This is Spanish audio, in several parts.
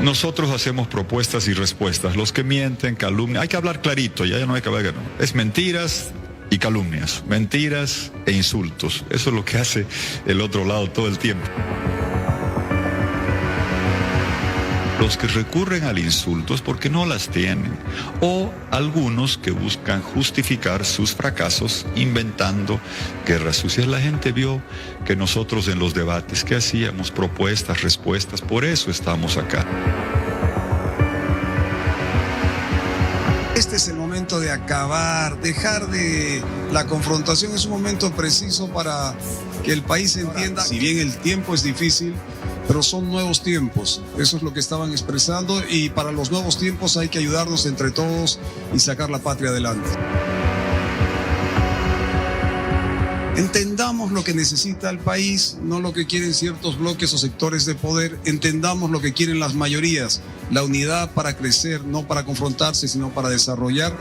Nosotros hacemos propuestas y respuestas. Los que mienten, calumnian, hay que hablar clarito, ya no hay que hablar que no. Es mentiras y calumnias, mentiras e insultos. Eso es lo que hace el otro lado todo el tiempo. Los que recurren al insulto es porque no las tienen, o algunos que buscan justificar sus fracasos inventando guerras sucias. La gente vio que nosotros en los debates que hacíamos, propuestas, respuestas, por eso estamos acá. Este es el momento de acabar, dejar de la confrontación. Es un momento preciso para que el país entienda, si bien el tiempo es difícil, pero son nuevos tiempos. Eso es lo que estaban expresando, y para los nuevos tiempos hay que ayudarnos entre todos y sacar la patria adelante. Entendamos lo que necesita el país, no lo que quieren ciertos bloques o sectores de poder. Entendamos lo que quieren las mayorías, la unidad para crecer, no para confrontarse, sino para desarrollar.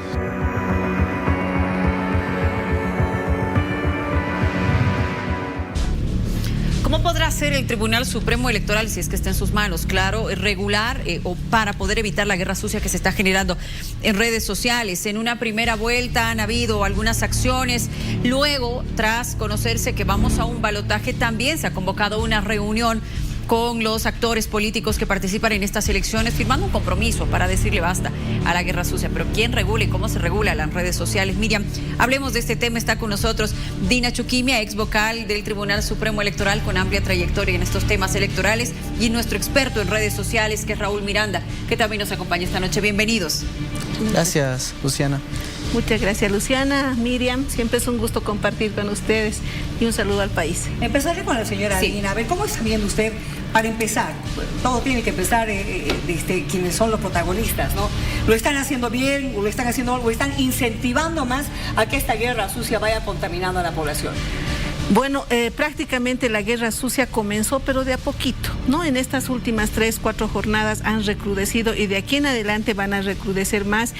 ¿Cómo podrá hacer el Tribunal Supremo Electoral, si es que está en sus manos, claro, regular o para poder evitar la guerra sucia que se está generando en redes sociales? En una primera vuelta han habido algunas acciones. Luego, tras conocerse que vamos a un balotaje, también se ha convocado una reunión con los actores políticos que participan en estas elecciones, firmando un compromiso para decirle basta a la guerra sucia. Pero ¿quién regula y cómo se regula las redes sociales? Miriam, hablemos de este tema. Está con nosotros Dina Chuquimia, ex vocal del Tribunal Supremo Electoral, con amplia trayectoria en estos temas electorales, y nuestro experto en redes sociales, que es Raúl Miranda, que también nos acompaña esta noche. Bienvenidos. Gracias, Luciana. Muchas gracias, Luciana, Miriam. Siempre es un gusto compartir con ustedes, y un saludo al país. Empezaré con la señora Dina. A ver, ¿cómo está viendo usted? Para empezar, todo tiene que empezar quienes son los protagonistas, ¿no? ¿Lo están haciendo bien o lo están incentivando más a que esta guerra sucia vaya contaminando a la población? Bueno, prácticamente la guerra sucia comenzó, pero de a poquito, ¿no? En estas últimas 3, 4 jornadas han recrudecido, y de aquí en adelante van a recrudecer más.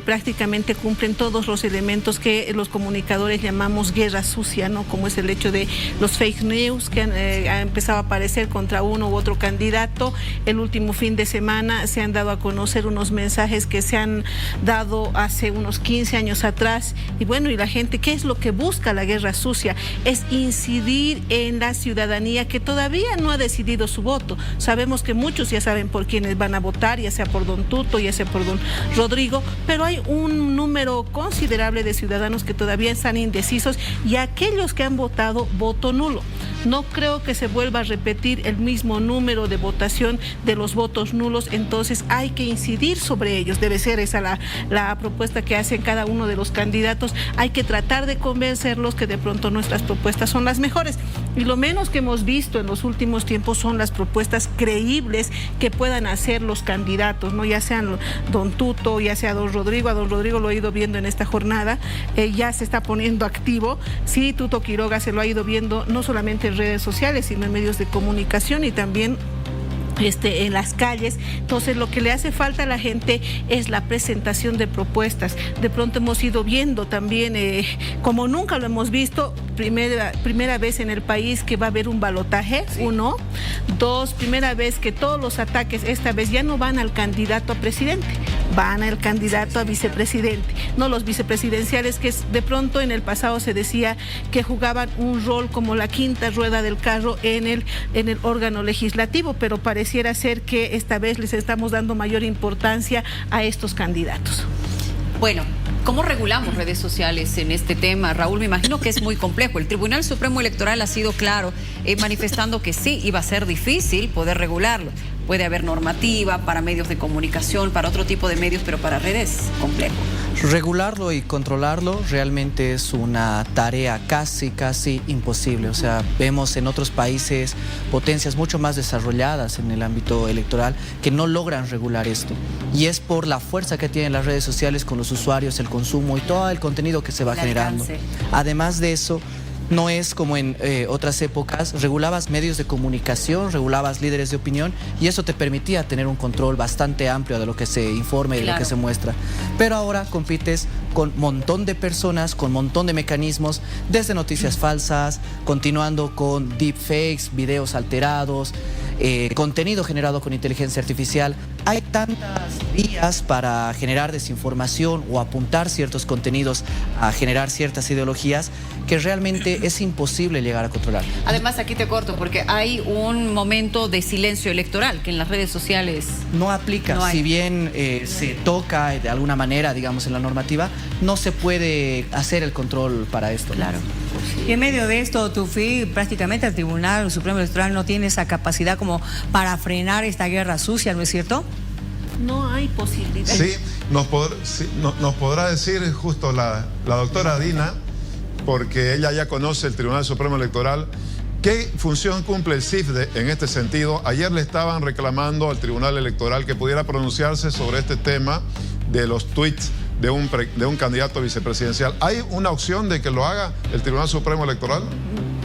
Prácticamente cumplen todos los elementos que los comunicadores llamamos guerra sucia, ¿no? Como es el hecho de los fake news que han empezado a aparecer contra uno u otro candidato. El último fin de semana se han dado a conocer unos mensajes que se han dado hace unos 15 años atrás. Y bueno, y la gente, ¿qué es lo que busca la guerra sucia? Es incidir en la ciudadanía que todavía no ha decidido su voto. Sabemos que muchos ya saben por quiénes van a votar, ya sea por don Tuto, ya sea por don Rodrigo, pero hay un número considerable de ciudadanos que todavía están indecisos, y aquellos que han votado voto nulo. No creo que se vuelva a repetir el mismo número de votación de los votos nulos, entonces hay que incidir sobre ellos. Debe ser esa la propuesta que hacen cada uno de los candidatos. Hay que tratar de convencerlos que de pronto nuestras propuestas son las mejores, y lo menos que hemos visto en los últimos tiempos son las propuestas creíbles que puedan hacer los candidatos, ¿no? Ya sean don Tuto, ya sea don Rodrigo. A don Rodrigo lo he ido viendo en esta jornada, ya se está poniendo activo. Sí, Tuto Quiroga se lo ha ido viendo no solamente en redes sociales, sino en medios de comunicación y también en las calles. Entonces lo que le hace falta a la gente es la presentación de propuestas. De pronto hemos ido viendo también, como nunca lo hemos visto, primera vez en el país que va a haber un balotaje, sí. 1, 2, primera vez que todos los ataques esta vez ya no van al candidato a presidente, van al candidato a vicepresidente, no los vicepresidenciales, que de pronto en el pasado se decía que jugaban un rol como la quinta rueda del carro en el órgano legislativo, pero pareciera ser que esta vez les estamos dando mayor importancia a estos candidatos. Bueno, ¿cómo regulamos redes sociales en este tema? Raúl, me imagino que es muy complejo. El Tribunal Supremo Electoral ha sido claro manifestando que sí, iba a ser difícil poder regularlo. Puede haber normativa para medios de comunicación, para otro tipo de medios, pero para redes, complejo. Regularlo y controlarlo realmente es una tarea casi imposible. O sea, vemos en otros países potencias mucho más desarrolladas en el ámbito electoral que no logran regular esto. Y es por la fuerza que tienen las redes sociales con los usuarios, el consumo y todo el contenido que se va generando. Además de eso, no es como en otras épocas, regulabas medios de comunicación, regulabas líderes de opinión, y eso te permitía tener un control bastante amplio de lo que se informa y de lo que se muestra. Pero ahora compites con un montón de personas, con un montón de mecanismos, desde noticias falsas, continuando con deepfakes, videos alterados, contenido generado con inteligencia artificial. Hay tantas vías para generar desinformación o apuntar ciertos contenidos a generar ciertas ideologías que realmente es imposible llegar a controlar. Además, aquí te corto porque hay un momento de silencio electoral que en las redes sociales no aplica. No hay. Si bien se toca de alguna manera, digamos, en la normativa, no se puede hacer el control para esto. Claro. Y en medio de esto, Tufi, prácticamente el Tribunal Supremo Electoral no tiene esa capacidad como para frenar esta guerra sucia, ¿no es cierto? No hay posibilidad. Sí, nos podrá decir justo la doctora Dina, porque ella ya conoce el Tribunal Supremo Electoral, ¿qué función cumple el CIFDE en este sentido? Ayer le estaban reclamando al Tribunal Electoral que pudiera pronunciarse sobre este tema de los tweets de un candidato vicepresidencial. ¿Hay una opción de que lo haga el Tribunal Supremo Electoral?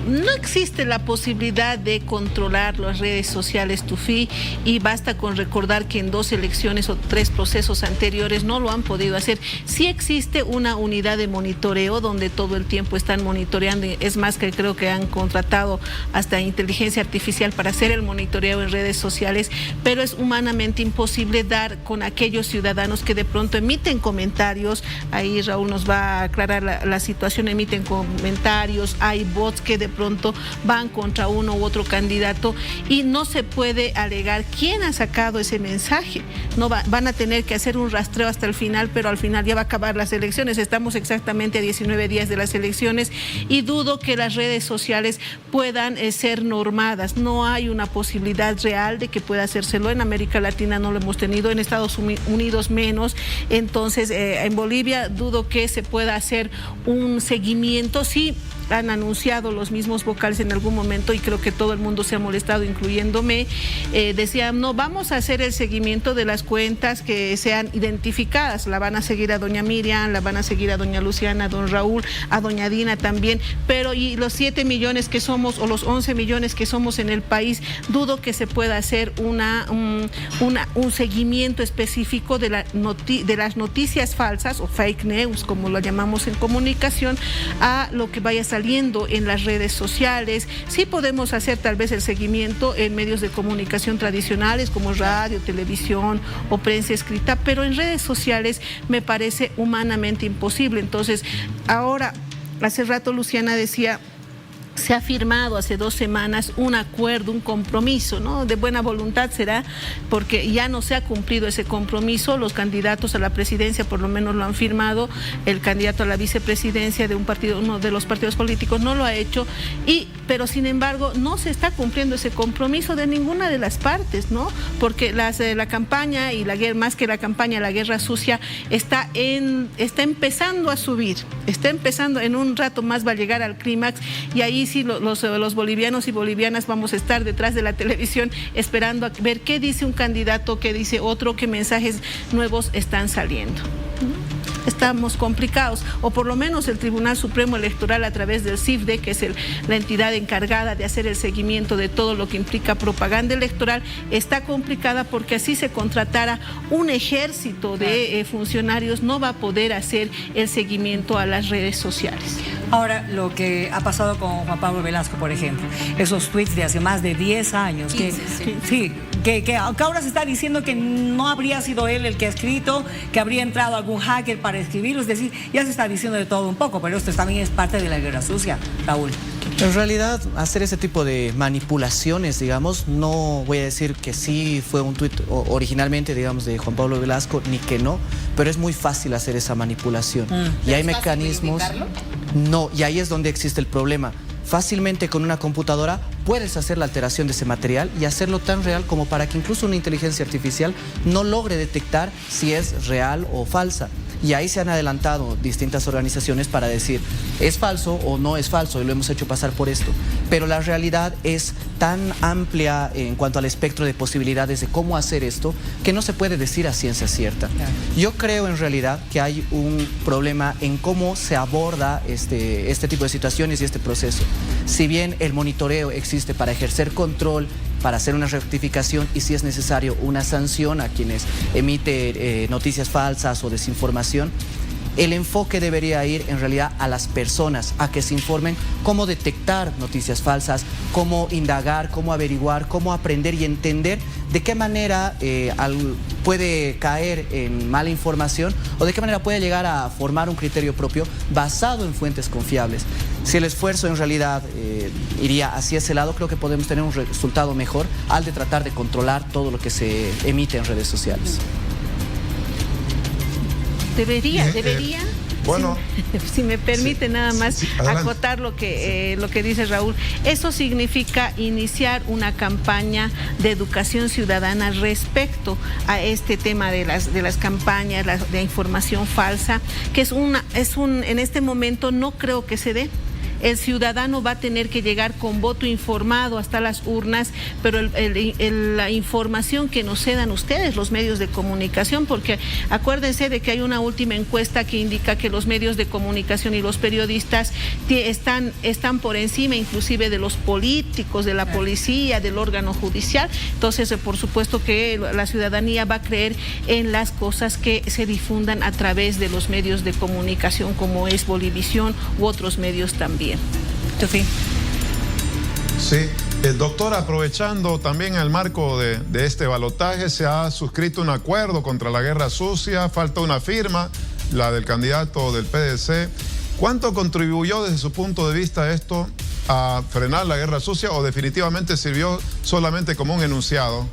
No existe la posibilidad de controlar las redes sociales, Tufi, y basta con recordar que en 2 elecciones o 3 procesos anteriores no lo han podido hacer. Sí existe una unidad de monitoreo donde todo el tiempo están monitoreando, es más que creo que han contratado hasta inteligencia artificial para hacer el monitoreo en redes sociales, pero es humanamente imposible dar con aquellos ciudadanos que de pronto emiten comentarios. Ahí Raúl nos va a aclarar la situación, emiten comentarios, hay bots que de pronto van contra uno u otro candidato y no se puede alegar quién ha sacado ese mensaje. No van a tener que hacer un rastreo hasta el final, pero al final ya va a acabar las elecciones. Estamos exactamente a 19 días de las elecciones y dudo que las redes sociales puedan ser normadas. No hay una posibilidad real de que pueda hacérselo. En América Latina no lo hemos tenido, en Estados Unidos menos. Entonces, en Bolivia dudo que se pueda hacer un seguimiento. Sí, han anunciado los mismos vocales en algún momento y creo que todo el mundo se ha molestado, incluyéndome. Decían, no, vamos a hacer el seguimiento de las cuentas que sean identificadas. La van a seguir a doña Miriam, la van a seguir a doña Luciana, a don Raúl, a doña Dina también, pero y los 7 millones que somos o los 11 millones que somos en el país, dudo que se pueda hacer un seguimiento específico de las noticias falsas o fake news, como lo llamamos en comunicación, a lo que vaya saliendo en las redes sociales. Sí podemos hacer tal vez el seguimiento en medios de comunicación tradicionales como radio, televisión o prensa escrita, pero en redes sociales me parece humanamente imposible. Entonces, ahora, hace rato Luciana decía, se ha firmado hace 2 semanas un acuerdo, un compromiso, ¿no? De buena voluntad será, porque ya no se ha cumplido ese compromiso. Los candidatos a la presidencia por lo menos lo han firmado, el candidato a la vicepresidencia de uno de los partidos políticos no lo ha hecho, pero sin embargo no se está cumpliendo ese compromiso de ninguna de las partes, ¿no? Porque la campaña y la guerra, más que la campaña, la guerra sucia está empezando a subir, está empezando, en un rato más va a llegar al clímax y ahí sí los bolivianos y bolivianas vamos a estar detrás de la televisión esperando a ver qué dice un candidato, qué dice otro, qué mensajes nuevos están saliendo. Estamos complicados, o por lo menos el Tribunal Supremo Electoral a través del CIFDE, que es la entidad encargada de hacer el seguimiento de todo lo que implica propaganda electoral, está complicada porque así se contratara un ejército de funcionarios, no va a poder hacer el seguimiento a las redes sociales. Ahora, lo que ha pasado con Juan Pablo Velasco, por ejemplo, esos tweets de hace más de 10 años, que ahora se está diciendo que no habría sido él el que ha escrito, que habría entrado algún hacker para escribirlo, es decir, ya se está diciendo de todo un poco, pero esto también es parte de la guerra sucia, Raúl. En realidad, hacer ese tipo de manipulaciones, digamos, no voy a decir que sí fue un tuit originalmente, digamos, de Juan Pablo Velasco, ni que no, pero es muy fácil hacer esa manipulación. Y hay mecanismos... No, y ahí es donde existe el problema. Fácilmente con una computadora puedes hacer la alteración de ese material y hacerlo tan real como para que incluso una inteligencia artificial no logre detectar si es real o falsa. Y ahí se han adelantado distintas organizaciones para decir, es falso o no es falso, y lo hemos hecho pasar por esto. Pero la realidad es tan amplia en cuanto al espectro de posibilidades de cómo hacer esto, que no se puede decir a ciencia cierta. Yo creo en realidad que hay un problema en cómo se aborda este tipo de situaciones y este proceso. Si bien el monitoreo existe para ejercer control, para hacer una rectificación y, si es necesario, una sanción a quienes emiten noticias falsas o desinformación, El enfoque debería ir en realidad a las personas, a que se informen cómo detectar noticias falsas, cómo indagar, cómo averiguar, cómo aprender y entender de qué manera puede caer en mala información o de qué manera puede llegar a formar un criterio propio basado en fuentes confiables. Si el esfuerzo en realidad iría hacia ese lado, creo que podemos tener un resultado mejor al de tratar de controlar todo lo que se emite en redes sociales. Debería. Bueno, si me permite nada más adelante. acotar lo que dice Raúl. Eso significa iniciar una campaña de educación ciudadana respecto a este tema de las campañas, de información falsa, que en este momento no creo que se dé. El ciudadano va a tener que llegar con voto informado hasta las urnas, pero la información que nos cedan ustedes, los medios de comunicación, porque acuérdense de que hay una última encuesta que indica que los medios de comunicación y los periodistas están por encima inclusive de los políticos, de la policía, del órgano judicial. Entonces, por supuesto que la ciudadanía va a creer en las cosas que se difundan a través de los medios de comunicación, como es Bolivisión u otros medios también. Sí, doctor, aprovechando también el marco de este balotaje, se ha suscrito un acuerdo contra la guerra sucia, falta una firma, la del candidato del PDC. ¿Cuánto contribuyó desde su punto de vista esto a frenar la guerra sucia o definitivamente sirvió solamente como un enunciado?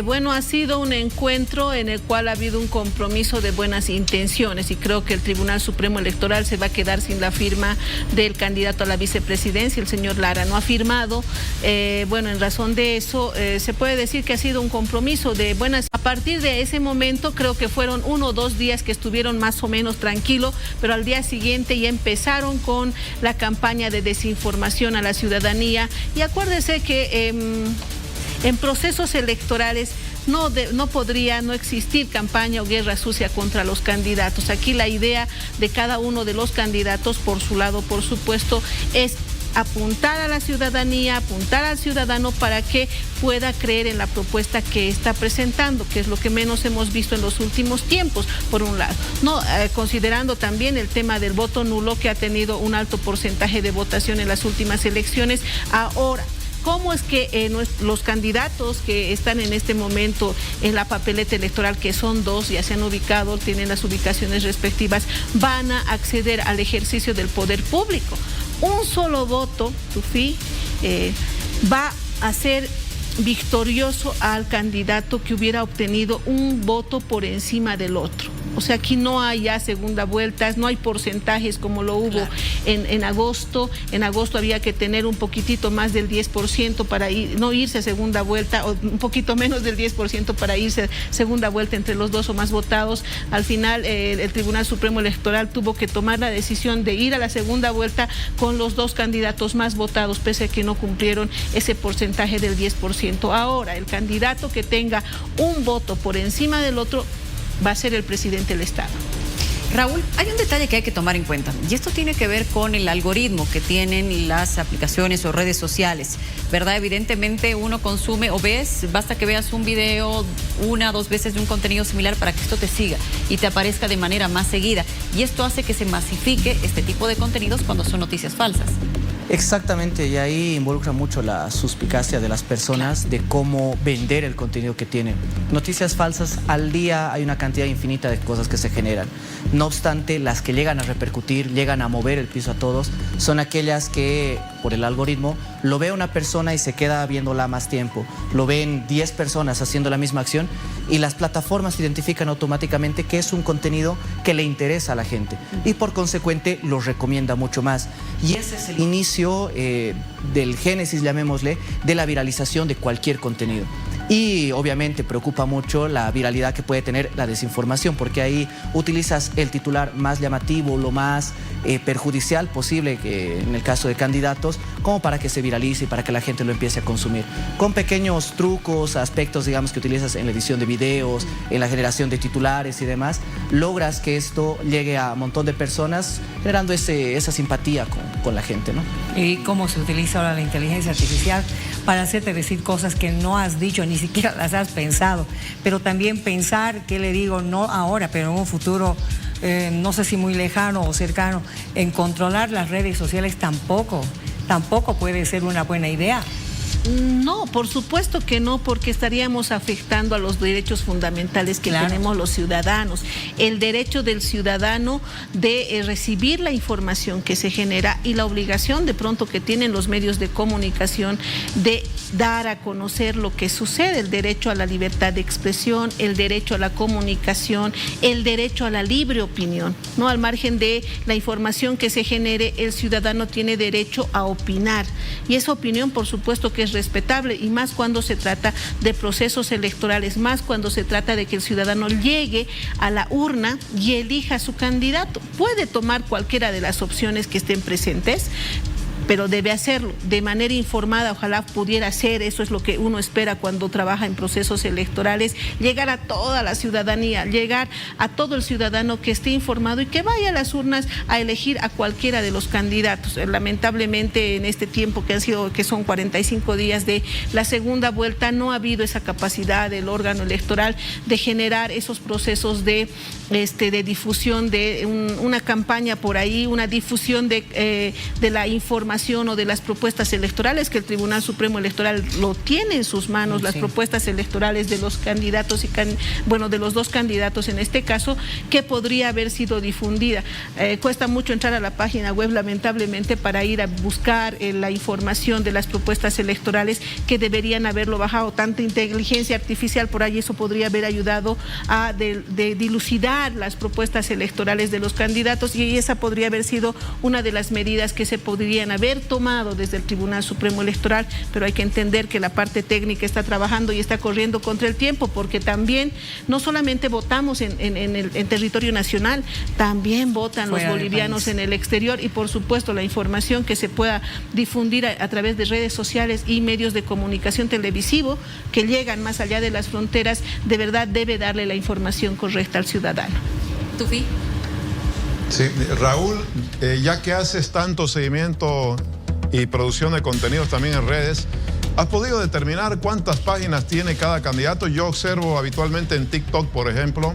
Bueno, ha sido un encuentro en el cual ha habido un compromiso de buenas intenciones y creo que el Tribunal Supremo Electoral se va a quedar sin la firma del candidato a la vicepresidencia. El señor Lara no ha firmado. Bueno, en razón de eso, se puede decir que ha sido un compromiso de buenas. A partir de ese momento, creo que fueron 1 o 2 días que estuvieron más o menos tranquilos, pero al día siguiente ya empezaron con la campaña de desinformación a la ciudadanía. Y acuérdese que en procesos electorales no podría no existir campaña o guerra sucia contra los candidatos. Aquí la idea de cada uno de los candidatos, por su lado, por supuesto, es apuntar a la ciudadanía, apuntar al ciudadano para que pueda creer en la propuesta que está presentando, que es lo que menos hemos visto en los últimos tiempos, por un lado. Considerando también el tema del voto nulo, que ha tenido un alto porcentaje de votación en las últimas elecciones. Ahora, ¿cómo es que los candidatos que están en este momento en la papeleta electoral, que son 2, ya se han ubicado, tienen las ubicaciones respectivas, van a acceder al ejercicio del poder público? Un solo voto, Tufi, va a ser victorioso al candidato que hubiera obtenido un voto por encima del otro. O sea, aquí no hay ya segunda vueltas, no hay porcentajes como lo hubo en agosto. En agosto había que tener un poquitito más del 10% para no irse a segunda vuelta, o un poquito menos del 10% para irse a segunda vuelta entre los 2 o más votados. Al final, el Tribunal Supremo Electoral tuvo que tomar la decisión de ir a la segunda vuelta con los 2 candidatos más votados, pese a que no cumplieron ese porcentaje del 10%. Ahora, el candidato que tenga un voto por encima del otro va a ser el presidente del Estado. Raúl, hay un detalle que hay que tomar en cuenta, y esto tiene que ver con el algoritmo que tienen las aplicaciones o redes sociales, ¿verdad? Evidentemente uno consume o basta que veas un video 1 o 2 veces de un contenido similar para que esto te siga y te aparezca de manera más seguida, y esto hace que se masifique este tipo de contenidos cuando son noticias falsas. Exactamente, y ahí involucra mucho la suspicacia de las personas de cómo vender el contenido que tienen. Noticias falsas, al día hay una cantidad infinita de cosas que se generan. No obstante, las que llegan a repercutir, llegan a mover el piso a todos, son aquellas que, por el algoritmo, lo ve una persona y se queda viéndola más tiempo. Lo ven 10 personas haciendo la misma acción y las plataformas identifican automáticamente que es un contenido que le interesa a la gente y por consecuente lo recomienda mucho más. Y ese es el inicio del génesis, llamémosle, de la viralización de cualquier contenido. Y obviamente preocupa mucho la viralidad que puede tener la desinformación, porque ahí utilizas el titular más llamativo, lo más perjudicial posible, que en el caso de candidatos, como para que se viralice y para que la gente lo empiece a consumir. Con pequeños trucos, aspectos, digamos, que utilizas en la edición de videos, en la generación de titulares y demás, logras que esto llegue a un montón de personas, generando esa simpatía con la gente, ¿no? Y cómo se utiliza ahora la inteligencia artificial para hacerte decir cosas que no has dicho, ni siquiera las has pensado, pero también pensar, ¿qué le digo? No ahora, pero en un futuro no sé si muy lejano o cercano, en controlar las redes sociales tampoco puede ser una buena idea. No, por supuesto que no, porque estaríamos afectando a los derechos fundamentales que tenemos los ciudadanos. El derecho del ciudadano de recibir la información que se genera y la obligación de pronto que tienen los medios de comunicación de dar a conocer lo que sucede, el derecho a la libertad de expresión, el derecho a la comunicación, el derecho a la libre opinión, ¿no? Al margen de la información que se genere, el ciudadano tiene derecho a opinar y esa opinión, por supuesto, que es respetable, y más cuando se trata de procesos electorales, más cuando se trata de que el ciudadano llegue a la urna y elija a su candidato. Puede tomar cualquiera de las opciones que estén presentes, pero debe hacerlo de manera informada. Ojalá pudiera ser, eso es lo que uno espera cuando trabaja en procesos electorales, llegar a toda la ciudadanía, llegar a todo el ciudadano que esté informado y que vaya a las urnas a elegir a cualquiera de los candidatos. Lamentablemente en este tiempo que son 45 días de la segunda vuelta, no ha habido esa capacidad del órgano electoral de generar esos procesos de difusión, de una campaña por ahí, una difusión de la información o de las propuestas electorales, que el Tribunal Supremo Electoral lo tiene en sus manos, las propuestas electorales de los candidatos de los dos candidatos en este caso, que podría haber sido difundida. Cuesta mucho entrar a la página web, lamentablemente, para ir a buscar la información de las propuestas electorales, que deberían haberlo bajado. Tanta inteligencia artificial por ahí, eso podría haber ayudado a dilucidar las propuestas electorales de los candidatos, y esa podría haber sido una de las medidas que se podrían haber tomado desde el Tribunal Supremo Electoral, pero hay que entender que la parte técnica está trabajando y está corriendo contra el tiempo, porque también no solamente votamos en territorio nacional, también votan los bolivianos en el exterior, y por supuesto la información que se pueda difundir a través de redes sociales y medios de comunicación televisivo que llegan más allá de las fronteras, de verdad debe darle la información correcta al ciudadano. Tufi. Sí, Raúl, ya que haces tanto seguimiento y producción de contenidos también en redes, ¿has podido determinar cuántas páginas tiene cada candidato? Yo observo habitualmente en TikTok, por ejemplo,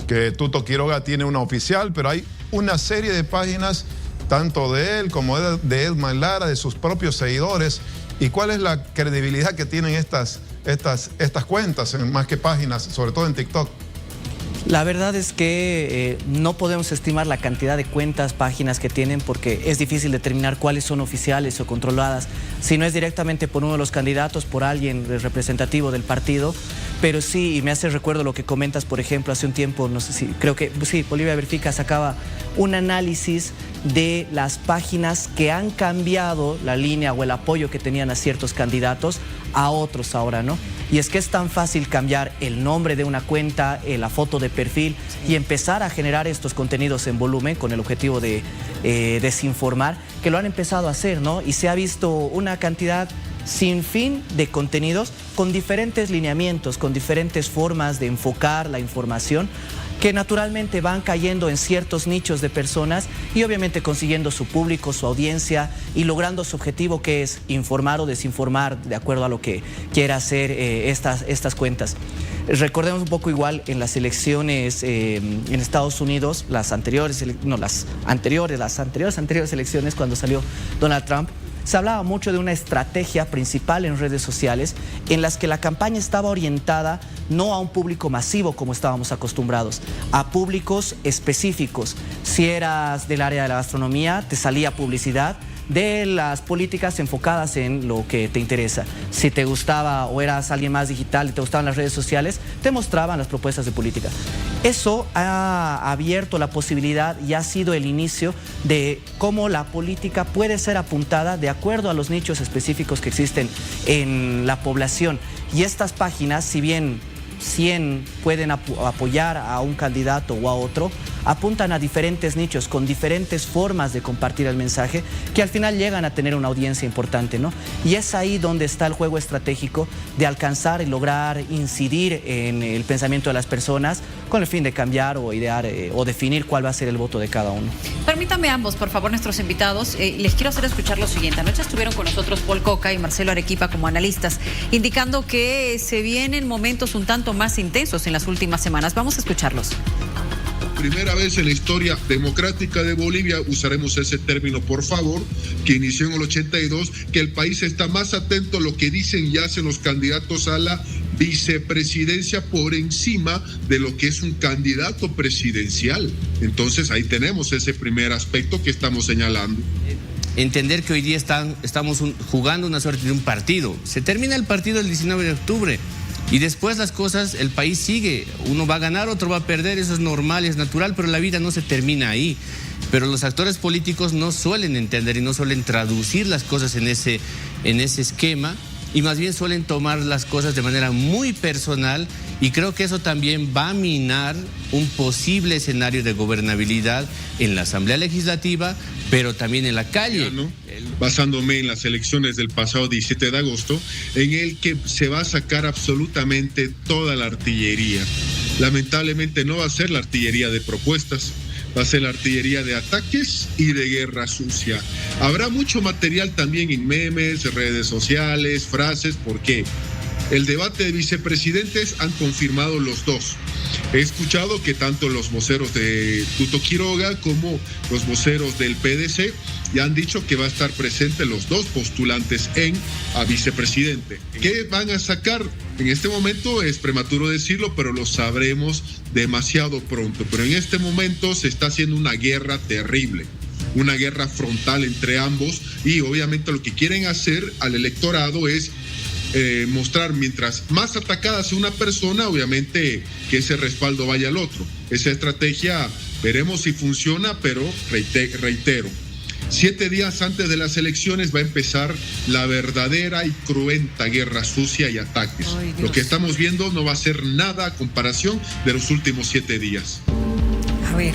que Tuto Quiroga tiene una oficial, pero hay una serie de páginas, tanto de él como de Edman Lara, de sus propios seguidores. ¿Y cuál es la credibilidad que tienen estas cuentas, más que páginas, sobre todo en TikTok? La verdad es que no podemos estimar la cantidad de cuentas, páginas que tienen, porque es difícil determinar cuáles son oficiales o controladas. Si no es directamente por uno de los candidatos, por alguien representativo del partido. Pero sí, y me hace recuerdo lo que comentas, por ejemplo, hace un tiempo, no sé si, creo que sí, Bolivia Verifica sacaba un análisis de las páginas que han cambiado la línea o el apoyo que tenían a ciertos candidatos a otros ahora, ¿no? Y es que es tan fácil cambiar el nombre de una cuenta, la foto de perfil, y empezar a generar estos contenidos en volumen con el objetivo de desinformar, que lo han empezado a hacer, ¿no? Y se ha visto una cantidad sin fin de contenidos con diferentes lineamientos, con diferentes formas de enfocar la información, que naturalmente van cayendo en ciertos nichos de personas y obviamente consiguiendo su público, su audiencia, y logrando su objetivo, que es informar o desinformar de acuerdo a lo que quiera hacer estas cuentas. Recordemos un poco igual en las elecciones en Estados Unidos, las anteriores elecciones, cuando salió Donald Trump, se hablaba mucho de una estrategia principal en redes sociales en las que la campaña estaba orientada no a un público masivo como estábamos acostumbrados, a públicos específicos. Si eras del área de la gastronomía, te salía publicidad de las políticas enfocadas en lo que te interesa. Si te gustaba o eras alguien más digital y te gustaban las redes sociales, te mostraban las propuestas de política. Eso ha abierto la posibilidad y ha sido el inicio de cómo la política puede ser apuntada de acuerdo a los nichos específicos que existen en la población. Y estas páginas, si bien 100 pueden apoyar a un candidato o a otro, apuntan a diferentes nichos con diferentes formas de compartir el mensaje, que al final llegan a tener una audiencia importante, ¿no? Y es ahí donde está el juego estratégico de alcanzar y lograr incidir en el pensamiento de las personas con el fin de cambiar o idear o definir cuál va a ser el voto de cada uno. Permítanme ambos, por favor, nuestros invitados, les quiero hacer escuchar lo siguiente. Anoche estuvieron con nosotros Paul Coca y Marcelo Arequipa como analistas, indicando que se vienen momentos un tanto más intensos en las últimas semanas. Vamos a escucharlos. primera vez en la historia democrática de Bolivia, usaremos ese término por favor, que inició en el 82, que el país está más atento a lo que dicen y hacen los candidatos a la vicepresidencia por encima de lo que es un candidato presidencial. Entonces ahí tenemos ese primer aspecto que estamos señalando. Entender que hoy día estamos jugando una suerte de un partido. Se termina el partido el 19 de octubre y después las cosas, el país sigue. Uno va a ganar, otro va a perder, eso es normal, es natural, pero la vida no se termina ahí. Pero los actores políticos no suelen entender y no suelen traducir las cosas en ese esquema, y más bien suelen tomar las cosas de manera muy personal, y creo que eso también va a minar un posible escenario de gobernabilidad en la Asamblea Legislativa, pero también en la calle. Basándome en las elecciones del pasado 17 de agosto, en el que se va a sacar absolutamente toda la artillería. Lamentablemente no va a ser la artillería de propuestas, va a ser la artillería de ataques y de guerra sucia. Habrá mucho material también en memes, redes sociales, frases, ¿por qué? El debate de vicepresidentes han confirmado los dos. He escuchado que tanto los voceros de Tuto Quiroga como los voceros del PDC ya han dicho que va a estar presente los dos postulantes a vicepresidente. ¿Qué van a sacar? En este momento es prematuro decirlo, pero lo sabremos demasiado pronto. Pero en este momento se está haciendo una guerra terrible, una guerra frontal entre ambos, y obviamente lo que quieren hacer al electorado es mostrar, mientras más atacada sea una persona, obviamente que ese respaldo vaya al otro. Esa estrategia veremos si funciona, pero reitero, 7 días antes de las elecciones va a empezar la verdadera y cruenta guerra sucia y ataques. Lo que estamos viendo no va a ser nada a comparación de los últimos 7 días. A ver,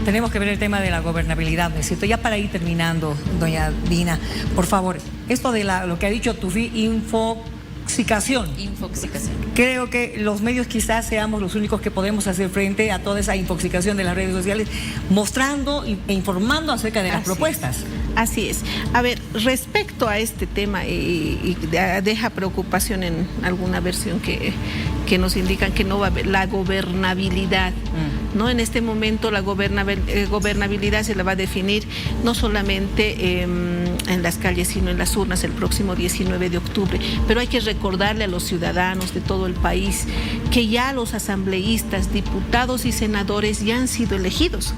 tenemos que ver el tema de la gobernabilidad, ¿no es cierto? Ya para ir terminando, doña Dina, por favor, esto de lo que ha dicho Tufi, infoxicación. Creo que los medios quizás seamos los únicos que podemos hacer frente a toda esa infoxicación de las redes sociales, mostrando e informando acerca de las propuestas. Así es. A ver, respecto a este tema, y deja preocupación en alguna versión que nos indican que no va a haber la gobernabilidad. ¿No? En este momento la gobernabilidad se la va a definir no solamente en las calles, sino en las urnas el próximo 19 de octubre. Pero hay que recordarle a los ciudadanos de todo el país que ya los asambleístas, diputados y senadores ya han sido elegidos.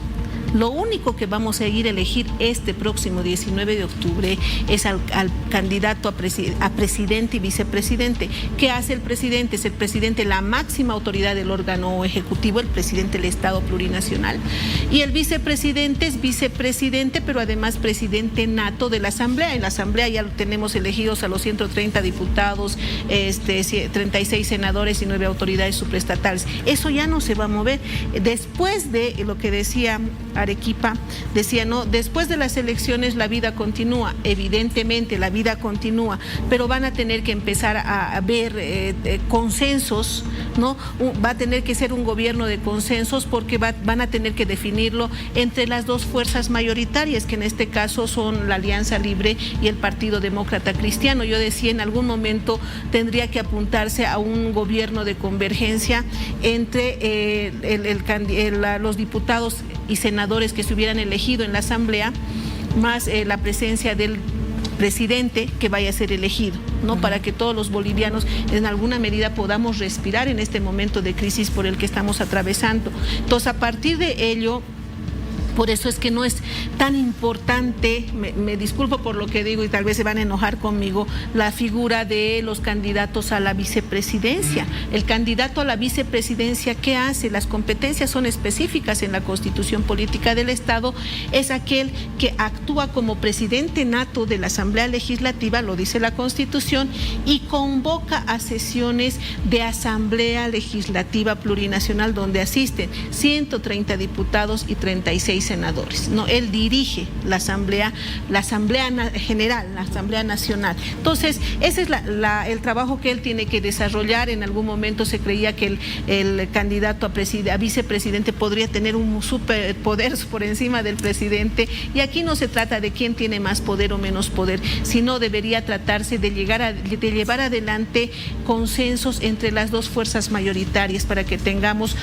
Lo único que vamos a ir a elegir este próximo 19 de octubre es al candidato a presidente y vicepresidente. ¿Qué hace el presidente? Es el presidente la máxima autoridad del órgano ejecutivo, el presidente del Estado plurinacional. Y el vicepresidente es vicepresidente, pero además presidente nato de la Asamblea. En la Asamblea ya tenemos elegidos a los 130 diputados, 36 senadores y 9 autoridades supraestatales. Eso ya no se va a mover. Después de lo que decía Arequipa, decía, no, después de las elecciones la vida continúa. Evidentemente la vida continúa, pero van a tener que empezar a ver consensos, ¿no? Va a tener que ser un gobierno de consensos, porque van a tener que definirlo entre las dos fuerzas mayoritarias, que en este caso son la Alianza Libre y el Partido Demócrata Cristiano. Yo decía, en algún momento tendría que apuntarse a un gobierno de convergencia entre los diputados y senadores que se hubieran elegido en la Asamblea, más la presencia del presidente que vaya a ser elegido, ¿no? Para que todos los bolivianos en alguna medida podamos respirar en este momento de crisis por el que estamos atravesando. Entonces, a partir de ello, por eso es que no es tan importante, me disculpo por lo que digo y tal vez se van a enojar conmigo, la figura de los candidatos a la vicepresidencia. El candidato a la vicepresidencia, ¿qué hace? Las competencias son específicas en la Constitución Política del Estado. Es aquel que actúa como presidente nato de la Asamblea Legislativa, lo dice la Constitución, y convoca a sesiones de Asamblea Legislativa Plurinacional donde asisten 130 diputados y 36 senadores, ¿no? Él dirige la Asamblea General, la Asamblea Nacional. Entonces, ese es el trabajo que él tiene que desarrollar. En algún momento se creía que el candidato a vicepresidente podría tener un superpoder por encima del presidente, y aquí no se trata de quién tiene más poder o menos poder, sino debería tratarse de llevar adelante consensos entre las dos fuerzas mayoritarias para que tengamos,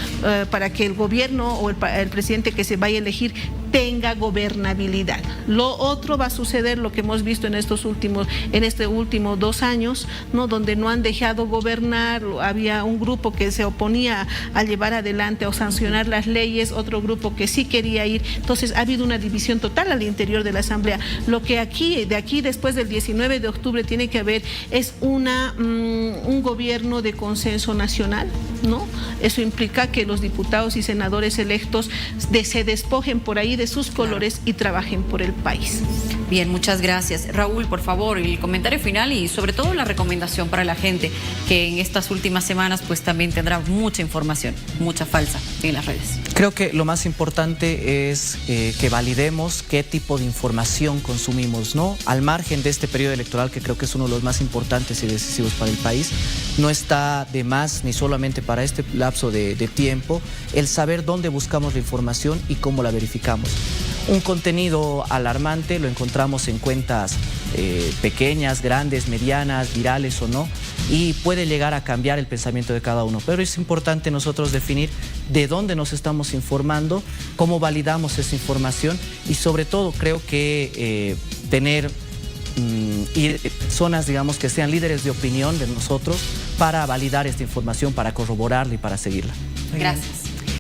para que el gobierno o el presidente que se vaya a elegir tenga gobernabilidad. Lo otro va a suceder, lo que hemos visto en este último 2 años, ¿no? Donde no han dejado gobernar, había un grupo que se oponía a llevar adelante o sancionar las leyes, otro grupo que sí quería ir. Entonces ha habido una división total al interior de la Asamblea. Lo que de aquí después del 19 de octubre tiene que haber es un gobierno de consenso nacional, ¿no? Eso implica que los diputados y senadores electos se despojen por ahí de sus colores y trabajen por el país. Bien, muchas gracias. Raúl, por favor, el comentario final y sobre todo la recomendación para la gente que en estas últimas semanas pues también tendrá mucha información, mucha falsa en las redes. Creo que lo más importante es que validemos qué tipo de información consumimos, ¿no? Al margen de este periodo electoral, que creo que es uno de los más importantes y decisivos para el país, no está de más, ni solamente para este lapso de tiempo, el saber dónde buscamos la información y cómo la verificamos. Un contenido alarmante lo encontramos en cuentas pequeñas, grandes, medianas, virales o no, y puede llegar a cambiar el pensamiento de cada uno. Pero es importante nosotros definir de dónde nos estamos informando, cómo validamos esa información y sobre todo creo que tener personas, digamos, que sean líderes de opinión de nosotros para validar esta información, para corroborarla y para seguirla. Gracias.